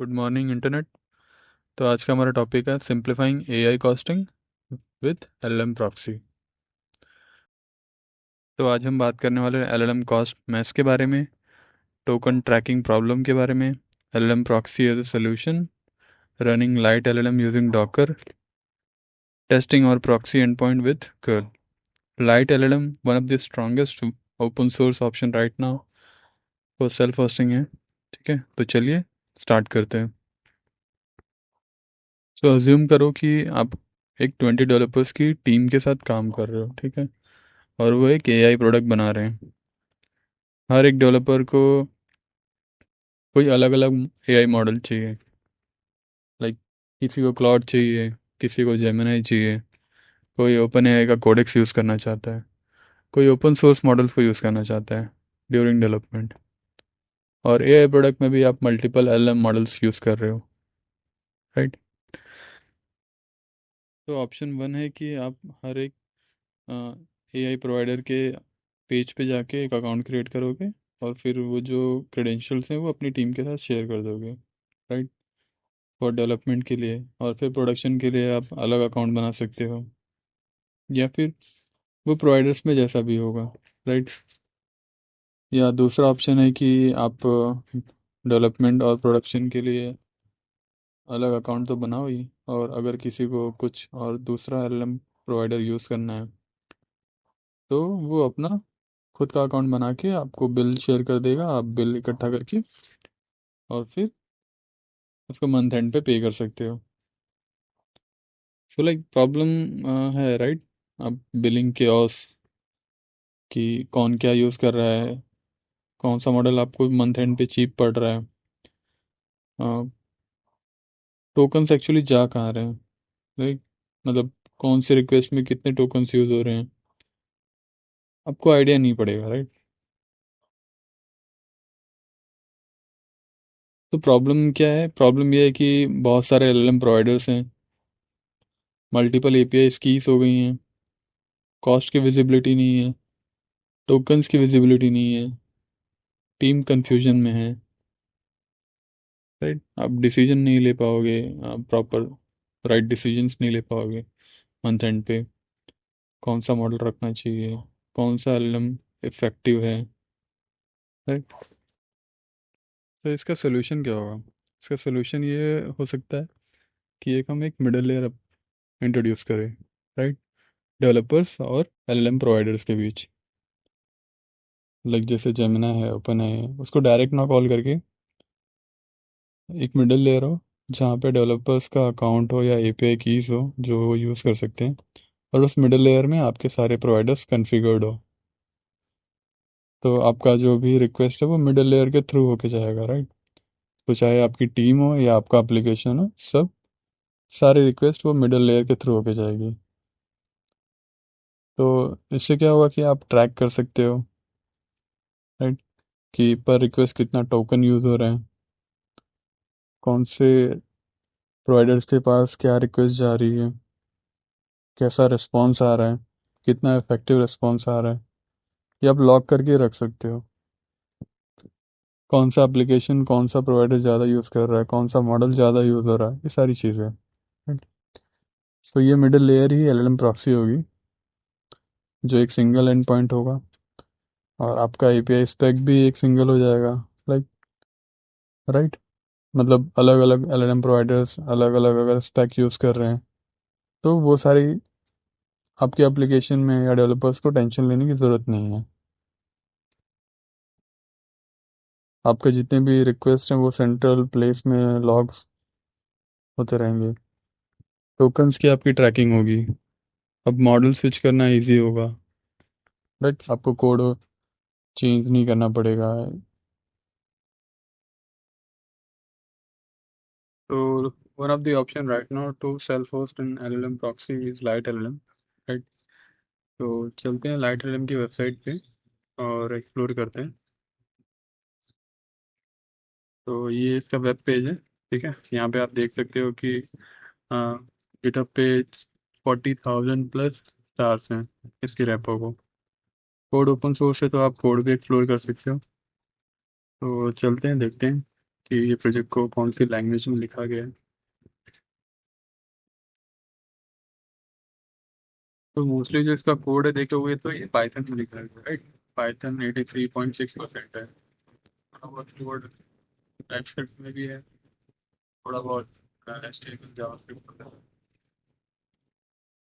Good morning internet. तो आज का हमारा टॉपिक है simplifying AI costing with LLM proxy. तो आज हम बात करने वाले हैं एलएलएम कॉस्ट मैथ्स के बारे में, टोकन ट्रैकिंग प्रॉब्लम के बारे में, LLM proxy as a solution, running lite LLM using Docker, testing और proxy end point with curl. Lite LLM one of the strongest open source option right now, वो self hosting है। ठीक है, तो चलिए स्टार्ट करते हैं। तो अज्यूम करो कि आप एक 20 डेवलपर्स की टीम के साथ काम कर रहे हो, ठीक है, और वो एक एआई प्रोडक्ट बना रहे हैं। हर एक डेवलपर को कोई अलग अलग एआई मॉडल चाहिए। लाइक किसी को क्लाउड चाहिए, किसी को जेमिनी चाहिए, कोई ओपन एआई का कोडेक्स यूज़ करना चाहता है, कोई ओपन सोर्स मॉडल्स को यूज़ करना चाहता है ड्यूरिंग डेवलपमेंट। और एआई प्रोडक्ट में भी आप मल्टीपल एलएम मॉडल्स यूज़ कर रहे हो, राइट। तो ऑप्शन वन है कि आप हर एक एआई प्रोवाइडर के पेज पे जाके एक अकाउंट क्रिएट करोगे और फिर वो जो क्रेडेंशियल्स हैं वो अपनी टीम के साथ शेयर कर दोगे, राइट, फॉर डेवलपमेंट के लिए। और फिर प्रोडक्शन के लिए आप अलग अकाउंट बना सकते हो, या फिर वो प्रोवाइडर्स में जैसा भी होगा, राइट। या दूसरा ऑप्शन है कि आप डेवलपमेंट और प्रोडक्शन के लिए अलग अकाउंट तो बनाओ ही, और अगर किसी को कुछ और दूसरा एलएम प्रोवाइडर यूज़ करना है तो वो अपना खुद का अकाउंट बना के आपको बिल शेयर कर देगा, आप बिल इकट्ठा करके और फिर उसको मंथ एंड पे पे कर सकते हो। सो लाइक प्रॉब्लम है, राइट। अब बिलिंग के कि कौन क्या यूज़ कर रहा है, कौन सा मॉडल आपको मंथ एंड पे चीप पड़ रहा है, टोकन्स एक्चुअली जा कहाँ रहे हैं, राइट। मतलब कौन से रिक्वेस्ट में कितने टोकन्स यूज़ हो रहे हैं, आपको आइडिया नहीं पड़ेगा, राइट। तो प्रॉब्लम क्या है? प्रॉब्लम ये है कि बहुत सारे एलएलएम प्रोवाइडर्स हैं, मल्टीपल एपीआई कीज हो गई हैं, कॉस्ट की विजिबिलिटी नहीं है, टोकन्स की विजिबिलिटी नहीं है, टीम कंफ्यूजन में है, राइट। आप डिसीजन नहीं ले पाओगे, आप प्रॉपर राइट डिसीजंस नहीं ले पाओगे मंथ एंड पे, कौन सा मॉडल रखना चाहिए, कौन सा एलएम इफेक्टिव है, राइट। तो इसका सोल्यूशन क्या होगा? इसका सोल्यूशन ये हो सकता है कि एक हम एक मिडल लेयर इंट्रोड्यूस करें, राइट, डेवलपर्स और एलएम प्रोवाइडर्स के बीच। लाइक जैसे जेमिना है, ओपन है, उसको डायरेक्ट ना कॉल करके एक मिडिल लेयर हो जहाँ पे डेवलपर्स का अकाउंट हो या एपीआई कीज हो जो वो यूज़ कर सकते हैं, और उस मिडिल लेयर में आपके सारे प्रोवाइडर्स कॉन्फ़िगर्ड हो। तो आपका जो भी रिक्वेस्ट है वो मिडिल लेयर के थ्रू होके जाएगा, राइट। तो चाहे आपकी टीम हो या आपका एप्लीकेशन हो, सब सारे रिक्वेस्ट वो मिडिल लेयर के थ्रू होके जाएगी। तो इससे क्या होगा कि आप ट्रैक कर सकते हो, राइट, कि पर रिक्वेस्ट कितना टोकन यूज़ हो रहे हैं, कौन से प्रोवाइडर्स के पास क्या रिक्वेस्ट जा रही है, कैसा रिस्पॉन्स आ रहा है, कितना इफेक्टिव रिस्पॉन्स आ रहा है। ये आप लॉक करके रख सकते हो, कौन सा एप्लीकेशन कौन सा प्रोवाइडर ज़्यादा यूज़ कर रहा है, कौन सा मॉडल ज़्यादा यूज़ हो रहा है, ये सारी चीज़ें, राइट। तो ये मिडिल लेयर ही एलएलएम प्रॉक्सी होगी, जो एक सिंगल एंड पॉइंट होगा, और आपका एपीआई स्पेक भी एक सिंगल हो जाएगा, लाइक, राइट। मतलब अलग अलग एलएलएम प्रोवाइडर्स अलग अलग अगर स्पेक यूज़ कर रहे हैं तो वो सारी आपके एप्लीकेशन में या डेवलपर्स को टेंशन लेने की ज़रूरत नहीं है। आपके जितने भी रिक्वेस्ट हैं वो सेंट्रल प्लेस में लॉग्स होते रहेंगे, टोकन्स की आपकी ट्रैकिंग होगी। अब मॉडल स्विच करना इजी होगा, बट आपको कोड चेंज नहीं करना पड़ेगा। तो one of the option right now to self host in LLM proxy is Lite LLM, right. तो चलते हैं लाइट एलएलएम की वेबसाइट पे और एक्सप्लोर करते हैं। तो ये इसका वेब पेज है, ठीक है। यहाँ पे आप देख सकते हो कि गिटहब पे 40,000 प्लस स्टार्स हैं इसकी रेपो को। कोड ओपन सोर्स है तो आप कोड भी एक्सप्लोर कर सकते हो। तो चलते हैं, देखते हैं कि ये प्रोजेक्ट को कौन सी लैंग्वेज में लिखा गया है। तो मोस्टली जो इसका कोड है देखोगे तो ये पाइथन में लिखा है, राइट। पाइथन 83.6% है। थोड़ा बहुत कोड टाइपस्क्रिप्ट में भी है, थोड़ा बहुत एचटीएमएल जावास्क्रिप्ट है।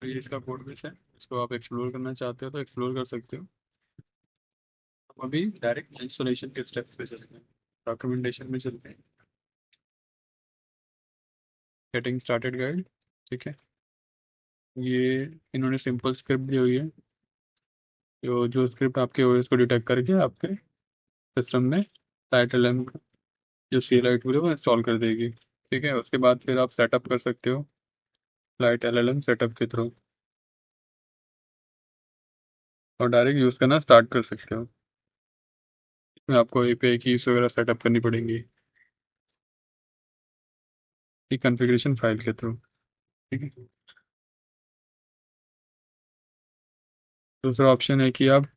तो ये इसका कोड बेस है, इसको आप एक्सप्लोर करना चाहते हो तो एक्सप्लोर कर सकते हो। हम अभी डायरेक्ट इंस्टॉलेशन के स्टेप पे चलते हैं, डॉक्यूमेंटेशन में चलते हैं। गेटिंग स्टार्टेड गाइड, ठीक है। ये इन्होंने सिंपल स्क्रिप्ट दी हुई है, जो स्क्रिप्ट आपके ओएस को डिटेक्ट करके आपके सिस्टम में लाइट एलएम जो सी लाइट टूल है वो इंस्टॉल कर देगी। ठीक है, उसके बाद फिर आप सेटअप कर सकते हो लाइट एलएलएम सेटअप के थ्रू, और डायरेक्ट यूज़ करना स्टार्ट कर सकते हो। इसमें आपको एपीआई कीज वगैरह सेटअप करनी पड़ेंगी, एक कॉन्फ़िगरेशन फाइल के थ्रू। ठीक है। दूसरा ऑप्शन है कि आप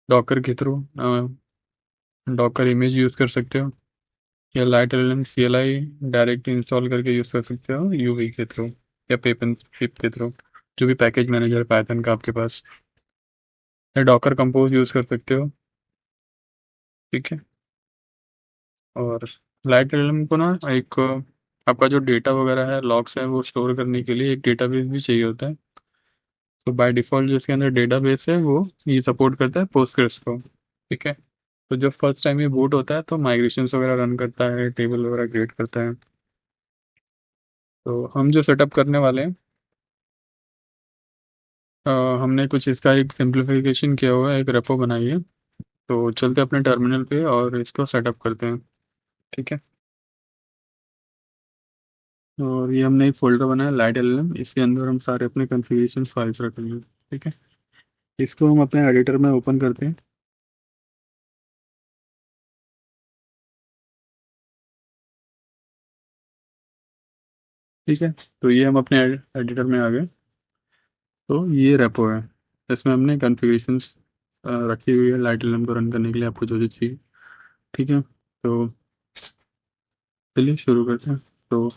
डॉकर के थ्रू डॉकर इमेज यूज़ कर सकते हो, या light LLM CLI direct install करके यूज़ कर सकते हो यूवी के थ्रू, या पिप के थ्रू, जो भी पैकेज मैनेजर है पाइथन का आपके पास, या डॉकर कंपोज यूज़ कर सकते हो। ठीक है। और लाइट एलएलएम को ना एक आपका जो डेटा वगैरह है लॉग्स है वो स्टोर करने के लिए एक डेटाबेस भी चाहिए होता है। तो बाय डिफ़ॉल्ट जो इसके अंदर डेटाबेस है वो ये सपोर्ट करता है पोस्टग्रेस को। ठीक है। तो जब फर्स्ट टाइम ये बूट होता है तो माइग्रेशंस वगैरह रन करता है, टेबल वगैरह क्रिएट करता है। तो हम जो सेटअप करने वाले हैं, अ, हमने कुछ इसका एक सिंप्लीफिकेशन किया हुआ है, एक रेपो बनाई है। तो चलते अपने टर्मिनल पे और इसको सेटअप करते हैं। ठीक है। और ये हमने एक फोल्डर बनाया लाइट एलएलएम, इसके अंदर हम सारे अपने कॉन्फ़िगरेशन फाइल्स रखेंगे। ठीक है। इसको हम अपने एडिटर में ओपन करते हैं। ठीक है। तो ये हम अपने एडिटर में आ गए। तो ये रेपो है, इसमें हमने कॉन्फ़िगरेशंस रखी हुई है लाइट एलएलएम को रन करने के लिए आपको जो जो चाहिए। ठीक है। तो चलिए शुरू करते हैं। तो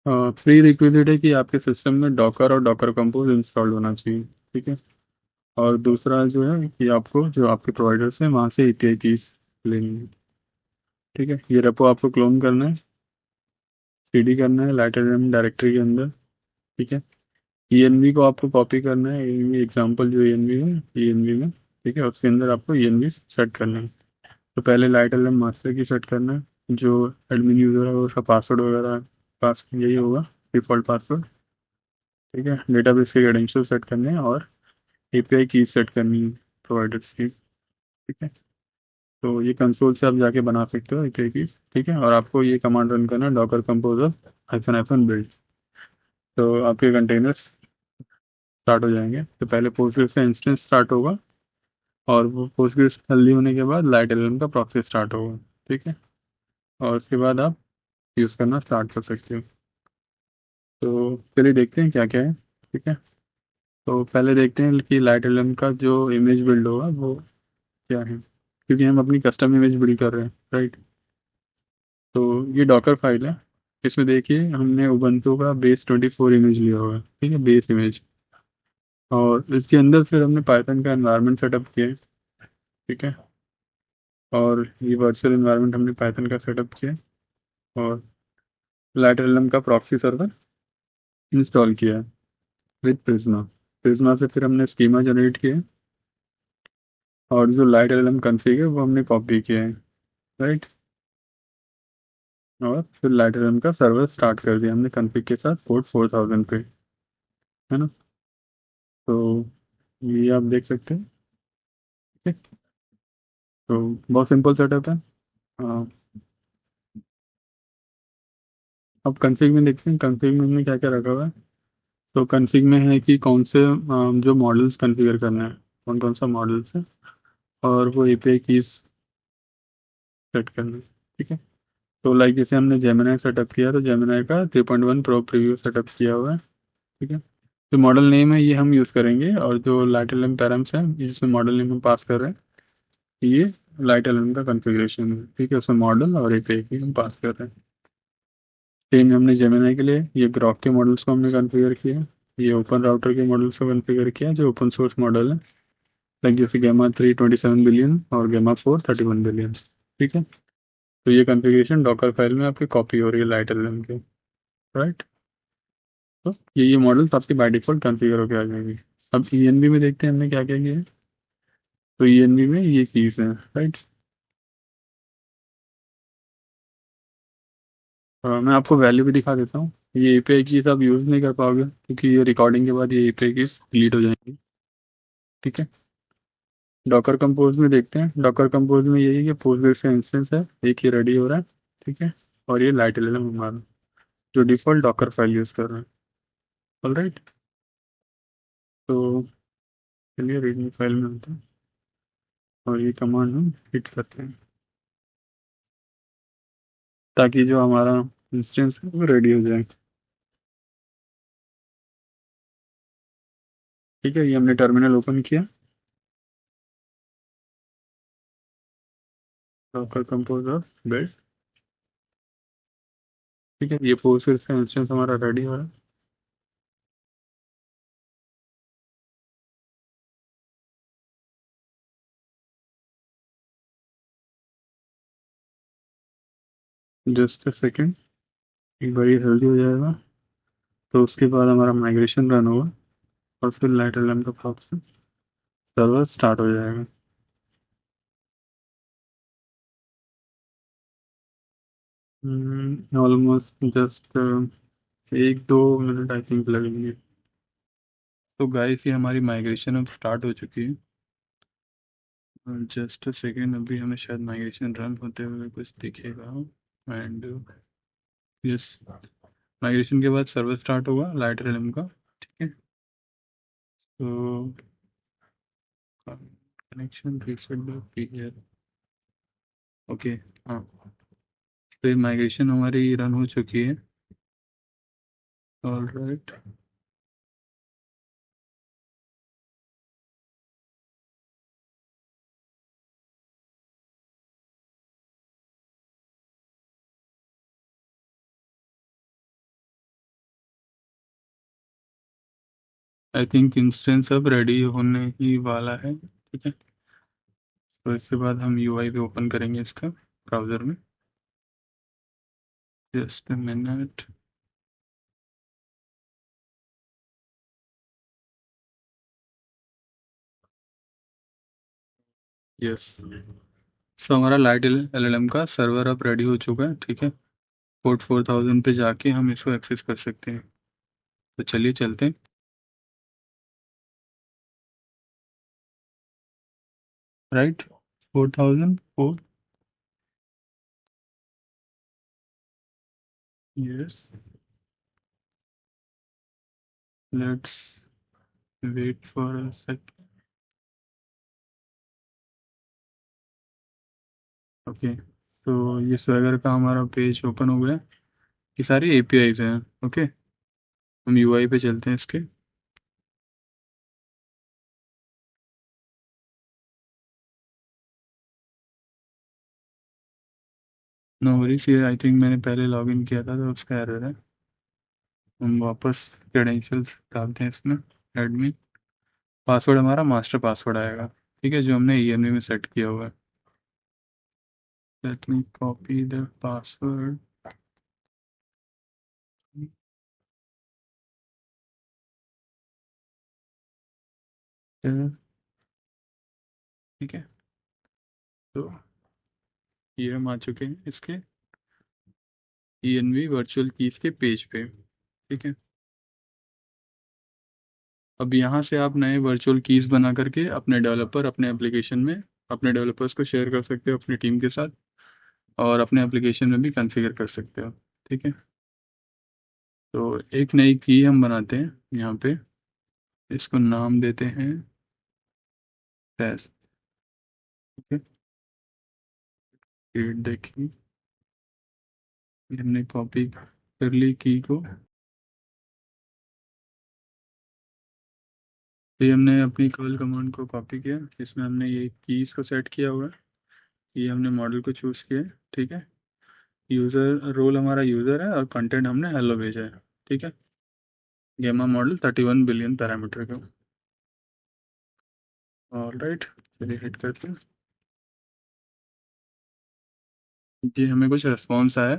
प्री रिक्विजिट है कि आपके सिस्टम में डॉकर और डॉकर कंपोज इंस्टॉल्ड होना चाहिए। ठीक है। और दूसरा जो है कि आपको जो आपके प्रोवाइडर से वहाँ से एपीआई कीज लेनी है। ठीक है। ये रेपो आपको क्लोन करना है, सीडी करना है लाइट एलएलएम डायरेक्टरी के अंदर। ठीक है। ईएनवी को आपको कॉपी करना है, ईएनवी एग्जाम्पल जो ईएनवी है ईएनवी में। ठीक है, उसके अंदर आपको ईएनवी सेट करना है। तो पहले लाइट एलएम मास्टर की सेट करना है, जो एडमिन यूज़र है उसका पासवर्ड वगैरह पास यही होगा, डिफ़ॉल्ट पासवर्ड। ठीक है। डेटाबेस के क्रेडेंशियल सेट करने हैं और एपीआई की सेट करनी है प्रोवाइडर्स की। ठीक है। तो ये कंसोल से आप जाके बना सकते हो एपीआई की। ठीक है। और आपको ये कमांड रन करना है, Docker composer hyphen hyphen build. तो आपके कंटेनर्स स्टार्ट हो जाएंगे। तो पहले पोस्टग्रेस का इंस्टेंस स्टार्ट होगा, और वो पोस्टग्रेस हेल्दी होने के बाद लाइट एलएलएम का प्रोसेस स्टार्ट होगा। ठीक है। और उसके बाद आप यूज़ करना स्टार्ट कर सकते हो। तो चलिए देखते हैं क्या क्या है। ठीक है। तो पहले देखते हैं कि लाइट एलएलएम का जो इमेज बिल्ड होगा वो क्या है, क्योंकि हम अपनी कस्टम इमेज बिल्ड कर रहे हैं, राइट। तो ये डॉकर फाइल है। इसमें देखिए हमने उबंटू का बेस 24 इमेज लिया हुआ है। ठीक है, बेस इमेज। और इसके अंदर फिर हमने पाइथन का एनवायरनमेंट सेटअप किया है। ठीक है। और ये वर्चुअल एनवायरनमेंट हमने पाइथन का सेटअप किया है। और लाइट एलएम का प्रॉक्सी सर्वर इंस्टॉल किया है विद प्रिज्मा। प्रिज्मा से फिर हमने स्कीमा जनरेट किया है, और जो लाइट एलएम कॉन्फ़िग है वो हमने कॉपी किया है, राइट। और फिर लाइट एलएम का सर्वर स्टार्ट कर दिया हमने कॉन्फ़िग के साथ पोर्ट 4000 पे, है ना। तो ये आप देख सकते हैं। ठीक है। तो बहुत सिंपल सेटअप है। हाँ, अब कॉन्फ़िग में देखते हैं कॉन्फ़िग में हमने क्या क्या रखा हुआ है। तो कॉन्फ़िग में है कि कौन से जो मॉडल्स कॉन्फ़िगर करना है, कौन कौन सा मॉडल्स है, और वो एपीआई कीज सेट करना है। ठीक है। तो लाइक जैसे हमने जेमिनाई सेटअप किया, तो जेमिनाई का 3.1 प्रो प्रीव्यू सेटअप किया हुआ है। ठीक है। जो मॉडल नेम है ये हम यूज़ करेंगे, और जो लाइट एलएम पैरम्स हैं जिसमें मॉडल नेम हम पास कर रहे हैं, ये लाइट एलिमेंट का कॉन्फ़िगरेशन है, ठीक है, उसमें मॉडल और एक की हम पास कर रहे हैं। सेम हमने जेमिनाई के लिए ये ग्रॉक के मॉडल्स को हमने कॉन्फ़िगर किया, ये ओपन राउटर के मॉडल्स को कॉन्फ़िगर किया जो ओपन सोर्स मॉडल है, लाइक जैसे गेमा 3 27 बिलियन और गेमा 4 31 बिलियन, ठीक है। तो ये कॉन्फ़िगरेशन डॉकर फाइल में आपकी कॉपी हो रही है लाइट एलिमेंट के, राइट। तो ये मॉडल्स आपके बाय डिफ़ॉल्ट कॉन्फ़िगर होकर आ जाएंगे। अब ईएनवी में देखते हैं हमने क्या क्या किया है। तो ईएनवी में ये कीज हैं, राइट। मैं आपको वैल्यू भी दिखा देता हूँ। ये एपीआई कीज आप यूज़ नहीं कर पाओगे क्योंकि ये रिकॉर्डिंग के बाद ये एपीआई कीज डिलीट हो जाएंगी, ठीक है। डॉकर कंपोज में देखते हैं, डॉकर कंपोज में यही है कि पोस्टग्रेस का इंस्टेंस है, एक ही रेडी हो रहा है, ठीक है। और ये लाइट एलएलएम हमारा जो डिफ़ॉल्ट डॉकर फाइल यूज़ कर रहे हैं, ऑल राइट। तो चलिए रीडमी फाइल में आते हैं और ये कमांड हम हिट करते हैं ताकि जो हमारा इंस्टेंस है वो रेडी हो जाए, ठीक है। ये हमने टर्मिनल ओपन किया, डॉकर कंपोज और बिल्ड, ठीक है। ये पोस्टग्रेस का इंस्टेंस हमारा रेडी हो रहा है। जस्ट अ सेकेंड, एक बार ये हेल्दी हो जाएगा तो उसके बाद हमारा माइग्रेशन रन होगा और फिर लाइट एलएम का भाग से सर्वर स्टार्ट हो जाएगा। Almost just 1-2 minute I think लगेंगे। तो गाइस ये हमारी माइग्रेशन अब स्टार्ट हो चुकी है। जस्ट अ सेकेंड, अभी हमें शायद माइग्रेशन रन होते हुए कुछ दिखेगा। एंड यस, माइग्रेशन के बाद सर्वर स्टार्ट होगा लाइट एलएम का, ठीक है। तो कनेक्शन है, ओके। हाँ, तो ये माइग्रेशन हमारी रन हो चुकी है, all right. I think instance अब रेडी होने ही वाला है, ठीक है। तो इसके बाद हम यूआई भी ओपन करेंगे इसका ब्राउज़र में, जस्ट अ मिनट। यस, सो हमारा लाइट एलएलएम का सर्वर अब रेडी हो चुका है, ठीक है। पोर्ट 4000 पे जाके हम इसको एक्सेस कर सकते हैं। तो चलिए चलते हैं, right. 4004, yes, let's wait for a second, okay. तो ये स्वैगर का हमारा पेज ओपन हो गया, ये सारी एपीआईज हैं, ओके। हम यूआई पे चलते हैं इसके। नो वरीज, ये आई थिंक मैंने पहले लॉगिन किया था तो उसका एरर है। हम वापस क्रेडेंशियल्स डालते हैं इसमें, एडमिन पासवर्ड हमारा मास्टर पासवर्ड आएगा, ठीक है, जो हमने ईएनवी में सेट किया हुआ है। Let me copy the password, ठीक है। तो ये हम आ चुके हैं इसके ईएनवी वर्चुअल कीज के पेज पे, ठीक है। अब यहाँ से आप नए वर्चुअल कीज बना करके अपने एप्लीकेशन में अपने डेवलपर्स को शेयर कर सकते हो अपनी टीम के साथ, और अपने एप्लीकेशन में भी कॉन्फ़िगर कर सकते हो, ठीक है। तो एक नई की हम बनाते हैं यहाँ पे, इसको नाम देते हैं टेस्ट, ठीक है। क्रिएट देखिए, हमने कॉपी कर ली की को, तो ये हमने अपनी कर्ल कमांड को कॉपी किया, इसमें हमने ये कीज को सेट किया हुआ है, ये हमने मॉडल को चूज़ किया है, ठीक है। यूज़र रोल हमारा यूज़र है और कंटेंट हमने हेलो भेजा है, ठीक है। गेमा मॉडल 31 बिलियन पैरामीटर का। ऑल राइट, चलिए हिट करते हैं। जी हमें कुछ रिस्पॉन्स आया।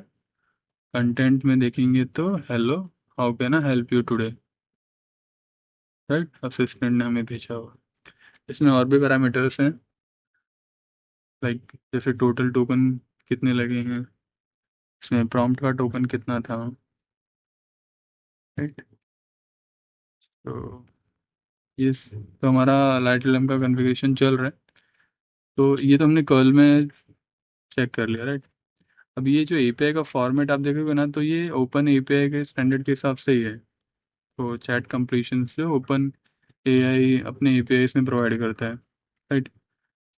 कंटेंट में देखेंगे तो hello, how can I help you today, right, assistant ने हमें भेजा हुआ। इसमें और भी पैरामीटर्स हैं, लाइक जैसे टोटल टोकन कितने लगे हैं, इसमें प्रॉम्प्ट का टोकन कितना था, राइट। तो ये तो हमारा लाइट लैम्प का कॉन्फ़िगरेशन चल रहा है। तो ये तो हमने कर्ल में चेक कर लिया, राइट। अब ये जो एपीआई का फॉर्मेट आप देखोगे ना, तो ये ओपन एपीआई के स्टैंडर्ड के हिसाब से ही है। तो चैट कंप्लीशन से ओपन एआई अपने एपीआई में प्रोवाइड करता है, राइट।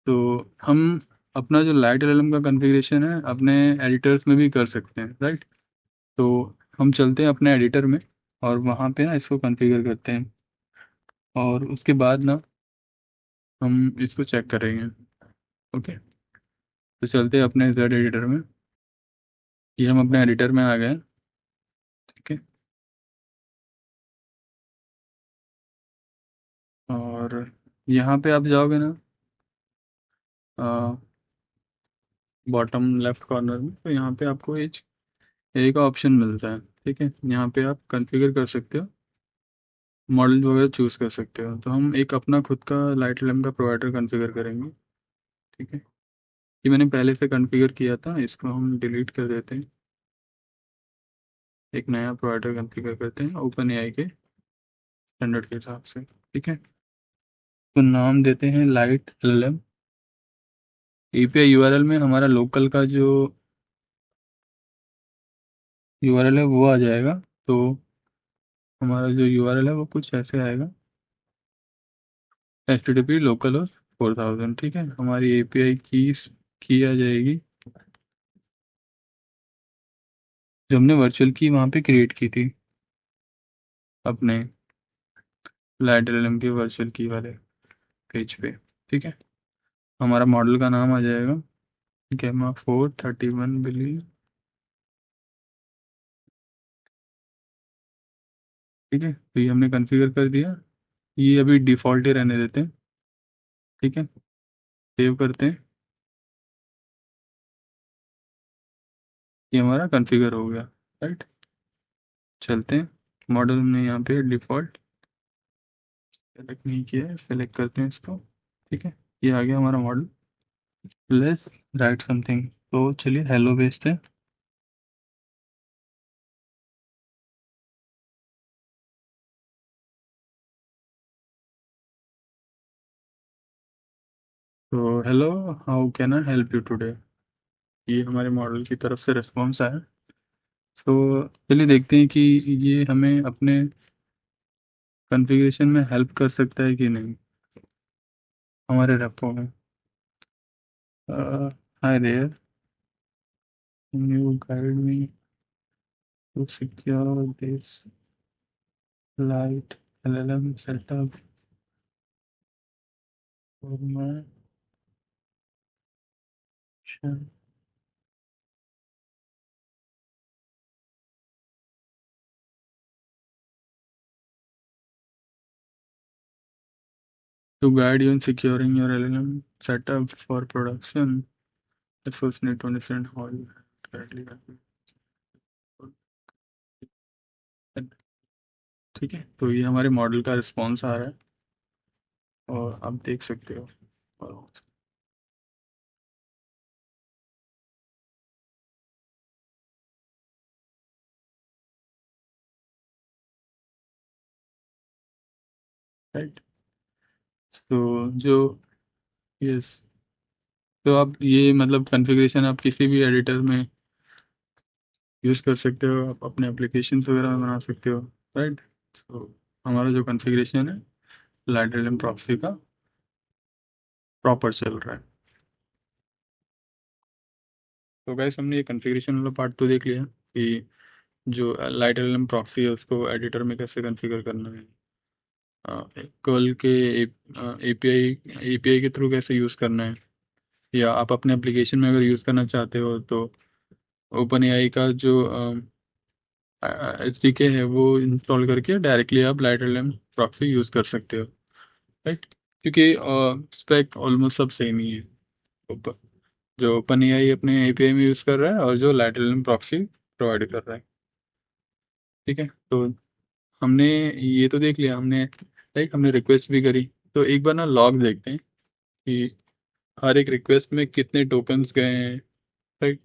तो हम अपना जो लाइट एलएलएम का कॉन्फ़िगरेशन है अपने एडिटर्स में भी कर सकते हैं, राइट। तो हम चलते हैं अपने एडिटर में और वहाँ पे ना इसको कॉन्फ़िगर करते हैं, और उसके बाद ना हम इसको चेक करेंगे, ओके। तो चलते हैं अपने जेड एडिटर में। ये हम अपने एडिटर में आ गए हैं, ठीक है। और यहाँ पे आप जाओगे ना बॉटम लेफ्ट कॉर्नर में, तो यहाँ पे आपको एच ए का ऑप्शन मिलता है, ठीक है। यहाँ पे आप कॉन्फ़िगर कर सकते हो, मॉडल वगैरह चूज़ कर सकते हो। तो हम एक अपना खुद का लाइट लैम्प का प्रोवाइडर कॉन्फ़िगर करेंगे, ठीक है। ये मैंने पहले से कॉन्फ़िगर किया था, इसको हम डिलीट कर देते हैं। एक नया प्रोवाइडर कॉन्फ़िगर करते हैं ओपन एआई के स्टैंडर्ड के हिसाब से, ठीक है। तो नाम देते हैं लाइट एलएलएम। एपीआई यूआरएल में हमारा लोकल का जो यूआरएल है वो आ जाएगा। तो हमारा जो यूआरएल है वो कुछ ऐसे आएगा, HTTP लोकल होस्ट 4000, ठीक है। हमारी एपीआई की आ जाएगी जो हमने वर्चुअल की वहाँ पे क्रिएट की थी अपने लाइट एलएलएम के वर्चुअल की वाले पेज पे, ठीक है। हमारा मॉडल का नाम आ जाएगा गेमा 431 बिलियन, ठीक है। तो ये हमने कॉन्फ़िगर कर दिया। ये अभी डिफ़ॉल्ट ही रहने देते हैं, ठीक है। सेव करते हैं, ये हमारा कॉन्फ़िगर हो गया, राइट। चलते हैं मॉडल में, यहाँ पे डिफ़ॉल्ट सेलेक्ट नहीं किया है, सेलेक्ट करते हैं इसको, ठीक है। ये आ गया हमारा मॉडल। लेट्स राइट समथिंग, तो चलिए हेलो भेजते हैं। तो hello, how can I help you today, ये हमारे मॉडल की तरफ से रिस्पॉन्स आया। तो चलिए देखते हैं कि ये हमें अपने कॉन्फ़िगरेशन में हेल्प कर सकता है कि नहीं, हमारे रेपो में। Hi there, can you guide me to secure this Lite LLM setup for my mission? To guide you in securing your LLM setup for production, the first need to understand how you currently have it. ठीक है, तो ये हमारे model का response आ रहा है और आप देख सकते हो, राइट। तो जो यस, तो आप ये मतलब कॉन्फ़िगरेशन आप किसी भी एडिटर में यूज़ कर सकते हो, आप अपने एप्लीकेशंस वगैरह में बना सकते हो, राइट। तो हमारा जो कॉन्फ़िगरेशन है लाइट एलएम प्रॉक्सी का प्रॉपर चल रहा है। तो गैस हमने ये कॉन्फ़िगरेशन वाला पार्ट तो देख लिया कि जो लाइट एलएम प्रॉक्सी है उसको एडिटर में कैसे कॉन्फ़िगर करना है, कर्ल के एपीआई एपीआई के थ्रू कैसे यूज़ करना है, या आप अपने एप्लीकेशन में अगर यूज़ करना चाहते हो तो ओपन एआई का जो एचडीके है वो इंस्टॉल करके डायरेक्टली आप लाइट एलएम प्रॉक्सी यूज़ कर सकते हो, राइट। क्योंकि स्पेक ऑलमोस्ट सब सेम ही है। ओप- जो ओपन एआई अपने एपीआई में यूज़ कर रहा है और जो लाइट एलएम प्रॉक्सी प्रोवाइड कर रहा है, ठीक है। तो हमने ये तो देख लिया, हमने लाइक हमने रिक्वेस्ट भी करी। तो एक बार ना लॉग देखते हैं कि हर एक रिक्वेस्ट में कितने टोकन्स गए हैं, राइट।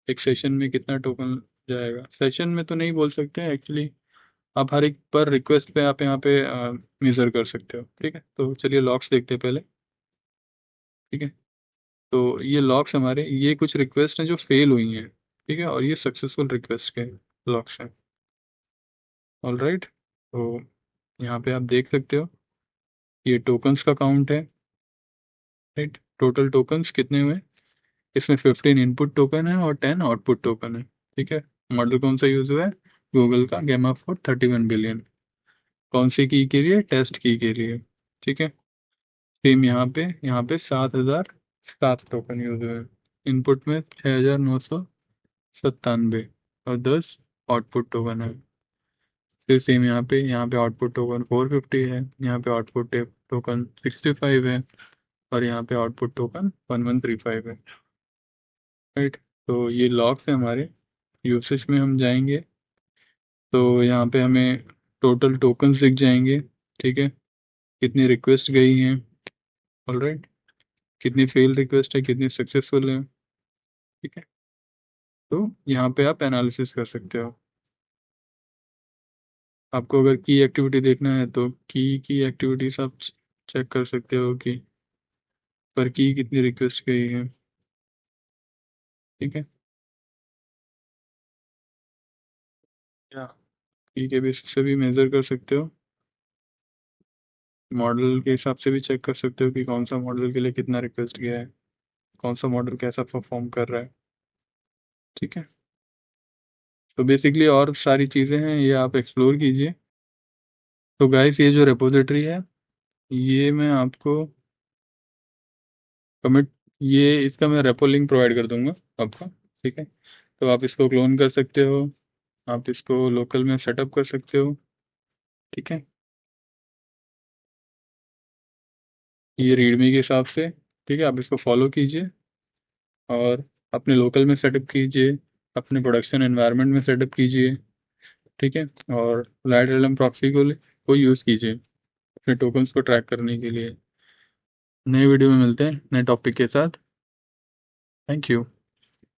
एक सेशन में कितना टोकन जाएगा, सेशन में तो नहीं बोल सकते एक्चुअली। आप हर एक पर रिक्वेस्ट पे आप यहाँ पे मेजर कर सकते हो, ठीक है। तो चलिए लॉग्स देखते हैं पहले, ठीक है। तो ये लॉग्स हमारे, ये कुछ रिक्वेस्ट हैं जो फेल हुई हैं, ठीक है, और ये सक्सेसफुल रिक्वेस्ट के लॉग्स हैं। All right. तो यहाँ पे आप देख सकते हो ये टोकन्स का काउंट है, राइट। टोटल टोकन्स कितने हुए, इसमें 15 इनपुट टोकन है और 10 आउटपुट टोकन है, ठीक है। मॉडल कौन सा यूज हुआ है, गूगल का गेमा फोर 31 बिलियन। कौन सी की के लिए, टेस्ट की के लिए, ठीक है। सेम यहाँ पे 7,007 टोकन यूज हुए हैं। इनपुट में 6,997 और 10 आउटपुट टोकन है। फिर सेम यहाँ पे आउटपुट टोकन 450 है, यहाँ पे आउटपुट टोकन 65 है, और यहाँ पे आउटपुट टोकन 1135 है, राइट। तो ये लॉग्स है हमारे। यूसेज में हम जाएंगे तो यहाँ पे हमें टोटल टोकन्स दिख जाएंगे, ठीक है। कितनी रिक्वेस्ट गई हैं, ऑलराइट। कितनी फेल रिक्वेस्ट है, कितनी सक्सेसफुल है, ठीक है। तो यहाँ पे आप एनालिसिस कर सकते हो। आपको अगर की एक्टिविटी देखना है तो की एक्टिविटीज आप चेक कर सकते हो कि पर की कितनी रिक्वेस्ट गई है, ठीक है। या की के बेसिस से भी मेजर कर सकते हो, मॉडल के हिसाब से भी चेक कर सकते हो कि कौन सा मॉडल के लिए कितना रिक्वेस्ट गया है, कौन सा मॉडल कैसा परफॉर्म कर रहा है, ठीक है। तो बेसिकली और सारी चीज़ें हैं, ये आप एक्सप्लोर कीजिए। तो गाइस ये जो रेपोजिटरी है, ये मैं आपको कमिट, ये इसका मैं रेपो लिंक प्रोवाइड कर दूंगा आपको, ठीक है। तो आप इसको क्लोन कर सकते हो, आप इसको लोकल में सेटअप कर सकते हो, ठीक है। ये रीडमी के हिसाब से, ठीक है, आप इसको फॉलो कीजिए और अपने लोकल में सेटअप कीजिए, अपने प्रोडक्शन एनवायरनमेंट में सेटअप कीजिए, ठीक है। और लाइट एलएम प्रॉक्सी को यूज़ कीजिए अपने टोकन्स को ट्रैक करने के लिए। नए वीडियो में मिलते हैं नए टॉपिक के साथ। Thank you.